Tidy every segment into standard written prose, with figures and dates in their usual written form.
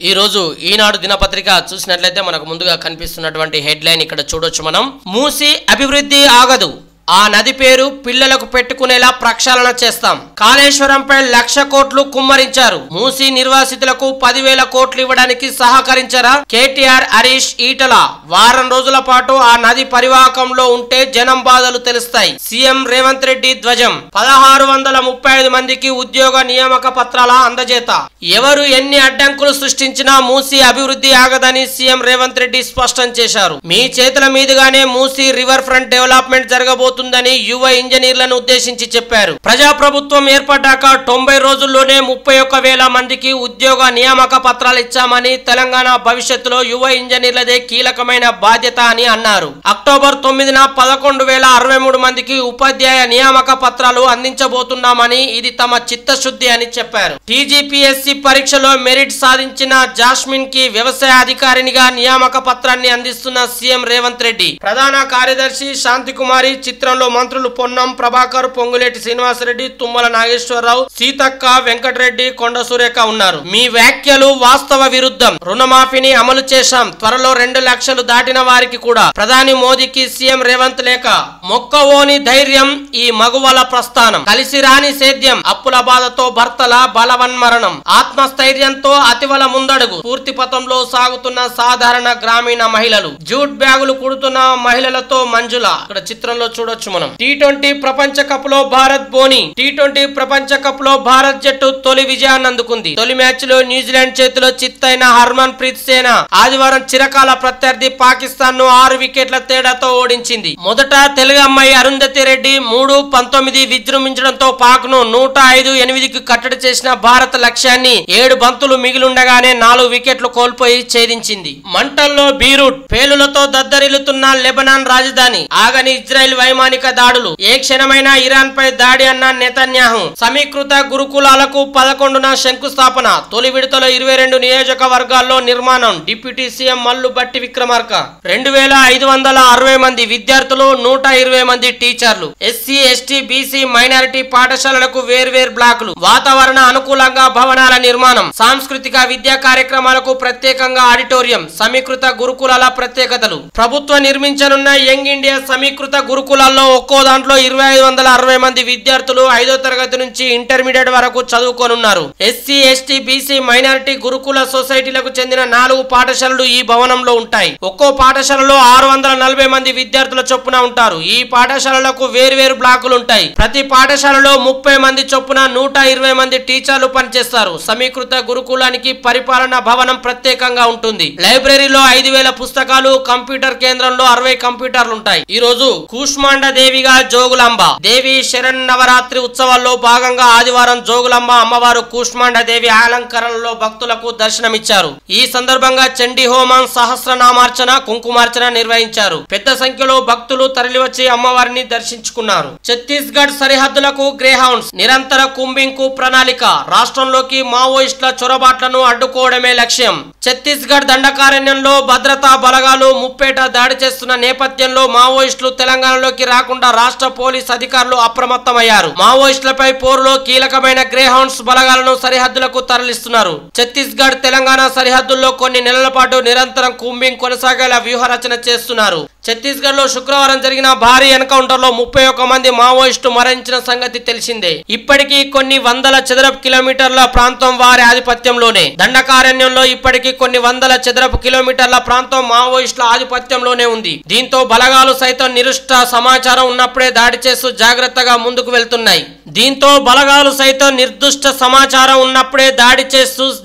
ఈ రోజు ఈనాడు దినపత్రిక చూసినట్లయితే మనకు ముందుగా కనిపిస్తున్నటువంటి హెడ్లైన్ ఇక్కడ చూడొచ్చు మనం. మూసి అభివృద్ధి ఆగదు, ఆ నది పేరు పిల్లలకు పెట్టుకునేలా ప్రక్షాళన చేస్తాం. కాళేశ్వరంపై 1,00,000 కోట్లు కుమ్మరించారు. మూసి నిర్వాసితులకు 10,000 కోట్లు ఇవ్వడానికి సహకరించారా? కేటీఆర్, హరీష్, ఈటల వారం రోజుల పాటు ఆ నది పరివాహకంలో ఉంటే జనం బాధలు తెలుస్తాయి. సీఎం రేవంత్ రెడ్డి ధ్వజం. 1635 మందికి ఉద్యోగ నియామక పత్రాల అందజేత. ఎవరు ఎన్ని అడ్డంకులు సృష్టించినా మూసి అభివృద్ధి ఆగదని సీఎం రేవంత్ రెడ్డి స్పష్టం చేశారు. మీ చేతుల మీదుగానే మూసి రివర్ ఫ్రంట్ డెవలప్మెంట్ జరగబోతుందని యువ ఇంజనీర్లను ఉద్దేశించి చెప్పారు. ప్రజాప్రభుత్వం ఏర్పడ్డాక 90 రోజుల్లోనే 31,000 మందికి ఉద్యోగ నియామక పత్రాలు ఇచ్చామని, తెలంగాణ భవిష్యత్తులో యువ ఇంజనీర్లదే కీలకమైన బాధ్యత అని అన్నారు. అక్టోబర్ 9న 11,063 మందికి ఉపాధ్యాయ నియామక పత్రాలు అందించబోతున్నామని, ఇది తమ చిత్తశుద్ధి అని చెప్పారు. టీజీపీఎస్సీ పరీక్షలో మెరిట్ సాధించిన జాస్మిన్ కి వ్యవసాయ అధికారినిగా నియామక పత్రాన్ని అందిస్తున్న సీఎం రేవంత్ రెడ్డి. ప్రధాన కార్యదర్శి శాంతికుమారి, చిత్రంలో మంత్రులు పొన్నం ప్రభాకర్, పొంగులేటి శ్రీనివాసరెడ్డి, తుమ్మల నాగేశ్వరరావు, సీతక్క, వెంకటరెడ్డి, కొండ సురేఖ ఉన్నారు. మీ వ్యాఖ్యలు వాస్తవ విరుద్ధం. రుణమాఫీని అమలు చేశాం. త్వరలో 2 లక్షలు దాటిన వారికి కూడా. ప్రధాని మోదీకి సీఎం రేవంత్ లేఖ. మొక్కవోని ధైర్యం ఈ మగువల ప్రస్థానం. కలిసి రాని సేద్యం. అప్పుల బాధతో భర్తల బలవన్మరణం. ఆత్మస్థైర్యంతో అతివల ముందడుగు. పూర్తి పథంలో సాగుతున్న సాధారణ గ్రామీణ మహిళలు. జూట్ బ్యాగులు కుడుతున్న మహిళలతో మంజుల. ఇక్కడ చిత్రంలో చూడొచ్చు మనం. టీ20 ప్రపంచ కప్ లో భారత్ బోని. టీ20 ప్రపంచ కప్ లో భారత్ జట్టు తొలి విజయాన్ని అందుకుంది. తొలి మ్యాచ్ లో న్యూజిలాండ్ చేతిలో చిత్తైన హర్మన్ ప్రీత్ సేన ఆదివారం చిరకాల ప్రత్యర్థి పాకిస్తాన్ ను 6 వికెట్ల తేడాతో ఓడించింది. మొదట తెలుగు అమ్మాయి అరుంధతి రెడ్డి 3-19 విజృంభించడంతో పాక్ ను 105-8కి కట్టడి చేసిన భారత లక్ష్యాన్ని 7 బంతులు మిగిలుండగానే 4 వికెట్లు కోల్పోయి ఛేదించింది. మంటల్లో బీరూట్. పేలులతో దద్దరిల్లుతున్న లెబనాన్ రాజధాని. ఆగని ఇజ్రాయెల్ వైమానిక దాడులు. ఏ క్షణమైనా ఇరాన్ పై దాడి అన్న నెతన్యాహు. సమీకృత గురుకులాలకు 11న శంకుస్థాపన. తొలి విడతలో 22 నియోజకవర్గాల్లో నిర్మాణం. డిప్యూటీ సీఎం మల్లు బట్టి విక్రమార్క. 2,560 మంది విద్యార్థులు, 120 మంది టీచర్లు. ఎస్సీ, ఎస్టీ, బీసీ, మైనారిటీ పాఠశాలలకు వేర్వేరు బ్లాకులు. వాతావరణ అనుకూలంగా భవనాల నిర్మాణం. సాంస్కృతిక విద్యా కార్యక్రమాలకు ప్రత్యేకంగా ఆడిటోరియం. సమీకృత గురుకులాల ప్రత్యేకతలు. ప్రభుత్వం నిర్మించనున్న యంగ్ ఇండియా సమీకృత గురుకులాల్లో ఒక్కో దాంట్లో 2,560 మంది విద్యార్థులు 5వ తరగతి నుంచి ఇంటర్మీడియట్ వరకు చదువుకోనున్నారు. ఎస్సీ, ఎస్టీ, బీసీ, మైనారిటీ గురుకుల సొసైటీలకు చెందిన 4 పాఠశాలలు ఈ భవనంలో ఉంటాయి. ఒక్కో పాఠశాలలో 640 మంది విద్యార్థుల చొప్పున ఉంటారు. ఈ పాఠశాలలకు వేర్వేరు బ్లాకులు ఉంటాయి. ప్రతి పాఠశాలలో 30 మంది చొప్పున 120 మంది టీచర్లు పనిచేస్తారు. సమీకృత గురుకులానికి పరిపాలన భవనం ప్రత్యేకంగా ఉంటుంది. లైబ్రరీలో 5,000 పుస్తకాలు, కంప్యూటర్ కేంద్రంలో 60 కంప్యూటర్లు ఉంటాయి. ఈ రోజు కూష్మాండ దేవిగా జోగులాంబ. దేవి శరణ్ నవరాత్రి ఉత్సవాల్లో భాగంగా ఆదివారం జోగులాంబ అమ్మవారు కూష్మాండ దేవి అలంకరణలో భక్తులకు దర్శనమిచ్చారు. ఈ సందర్భంగా చండీ హోమం, సహస్రనామార్చన, కుంకుమార్చన నిర్వహించారు. పెద్ద సంఖ్యలో భక్తులు తరలివచ్చి అమ్మవారిని దర్శించుకున్నారు. ఛత్తీస్గఢ్ సరిహద్దులకు గ్రేహౌండ్స్. నిరంతర కుంబింగ్ కు ప్రణాళిక. రాష్ట్రంలోకి మావోయిస్టుల చొరబాట్లను అడ్డుకోవడమే లక్ష్యం. ఛత్తీస్గఢ్ దండకారణ్యంలో భద్రతా బలగాలు ముప్పేట దాడి చేస్తున్న నేపథ్యంలో మావోయిస్టులు తెలంగాణలోకి రాకుండా రాష్ట్ర పోలీస్ అధికారులు అప్రమత్తమయ్యారు. మావోయిస్టులపై పోరులో కీలకమైన గ్రేహౌండ్స్ బలగాలను సరిహద్దులకు తరలిస్తున్నారు. ఛత్తీస్గఢ్ తెలంగాణ సరిహద్దుల్లో కొన్ని నెలల పాటు నిరంతరం కూంబింగ్ కొనసాగేలా వ్యూహరచన చేస్తున్నారు. ఛత్తీస్గఢ్ లో శుక్రవారం జరిగిన భారీ ఎన్కౌంటర్ లో 31 మంది మావోయిస్టు మరణించిన సంగతి తెలిసిందే. ఇప్పటికీ కొన్ని వందల చదరపు కిలోమీటర్ల ప్రాంతం వారి ఆధిపత్యంలోనే. దండకారణ్యంలో ఇప్పటికీ కొన్ని వందల చదరపు కిలోమీటర్ల ప్రాంతం మావోయిస్టుల ఆధిపత్యంలోనే ఉంది. దీంతో బలగాలు సైతం నిరుష్ట సమాచారం ఉన్నప్పుడే దాడి చేస్తూ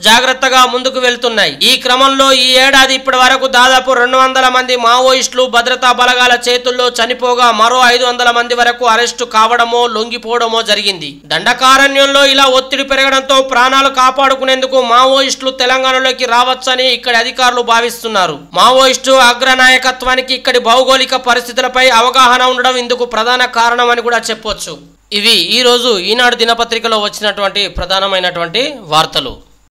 జాగ్రత్తగా ముందుకు వెళ్తున్నాయి. ఈ క్రమంలో ఈ ఏడాది ఇప్పటి వరకు దాదాపు 200 మంది మావోయిస్టులు భద్రతా బలగాల చేతుల్లో చనిపోగా మరో 500 మంది వరకు అరెస్టు కావడమో లొంగిపోవడమో జరిగింది. దండకారణ్యంలో ఇలా ఒత్తిడి పెరగడంతో ప్రాణాలు కాపాడుకునేందుకు మావోయిస్టులు తెలంగాణలోకి రావచ్చని ఇక్కడి అధికారులు భావిస్తున్నారు. మావోయిస్టు అగ్రనాయకత్వానికి ఇక్కడి భౌగోళిక పరిస్థితులపై అవగాహన ఉండడం ఇందుకు ప్రధాన కారణం అని కూడా చెప్పొచ్చు. ఇవి ఈ రోజు ఈనాడు దినపత్రికలో వచ్చినటువంటి ప్రధానమైనటువంటి వార్తలు.